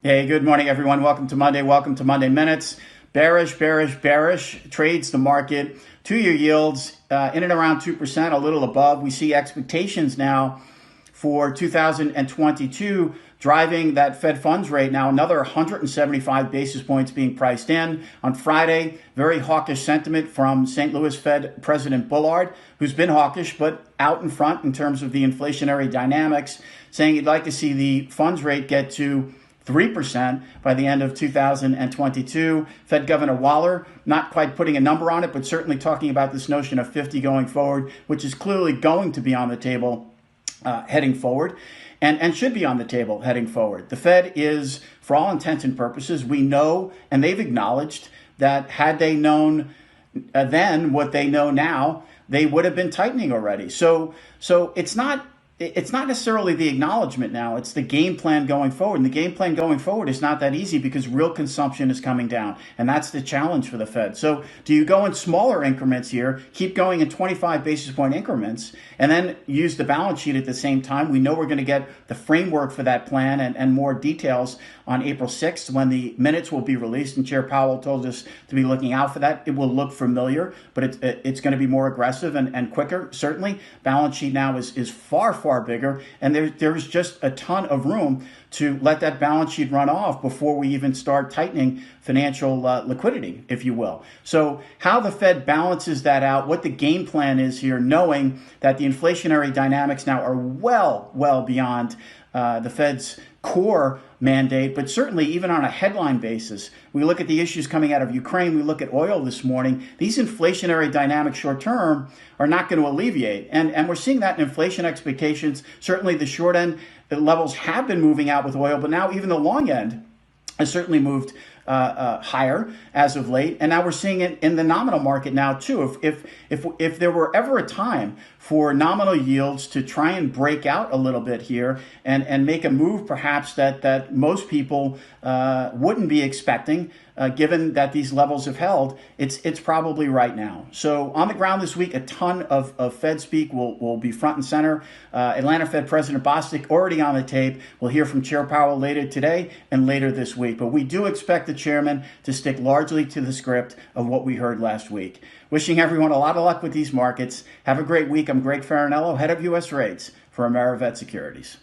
Hey, good morning, everyone. Welcome to Monday. Welcome to Monday Minutes. Bearish, bearish, bearish trades the market. 2-year yields in and around 2%, a little above. We see expectations now for 2022 driving that Fed funds rate now another 175 basis points being priced in. On Friday, very hawkish sentiment from St. Louis Fed President Bullard, who's been hawkish but out in front in terms of the inflationary dynamics, saying he'd like to see the funds rate get to 3% by the end of 2022. Fed Governor Waller, not quite putting a number on it, but certainly talking about this notion of 50 going forward, which is clearly going to be on the table heading forward and should be on the table heading forward. The Fed is, for all intents and purposes, we know, and they've acknowledged that had they known then what they know now, they would have been tightening already. So it's not necessarily the acknowledgement now, it's the game plan going forward. And the game plan going forward is not that easy because real consumption is coming down. And that's the challenge for the Fed. So do you go in smaller increments here, keep going in 25 basis point increments, and then use the balance sheet at the same time? We know we're going to get the framework for that plan and more details on April 6th when the minutes will be released. And Chair Powell told us to be looking out for that. It will look familiar, but it's going to be more aggressive and quicker, certainly. Balance sheet now is far bigger, and there's just a ton of room to let that balance sheet run off before we even start tightening financial liquidity, if you will. So how the Fed balances that out, what the game plan is here, knowing that the inflationary dynamics now are well beyond the Fed's core mandate, but certainly even on a headline basis, we look at the issues coming out of Ukraine, we look at oil this morning, these inflationary dynamics short term are not going to alleviate. And we're seeing that in inflation expectations. Certainly the short end levels have been moving out with oil, but now even the long end has certainly moved higher as of late, and now we're seeing it in the nominal market now too. If there were ever a time for nominal yields to try and break out a little bit here and make a move perhaps that most people wouldn't be expecting, given that these levels have held, it's probably right now. So on the ground this week, a ton of Fed speak will be front and center. Atlanta Fed President Bostic already on the tape. We'll hear from Chair Powell later today and later this week. But we do expect the chairman to stick largely to the script of what we heard last week. Wishing everyone a lot of luck with these markets. Have a great week. I'm Greg Faranello, head of U.S. Rates for AmeriVet Securities.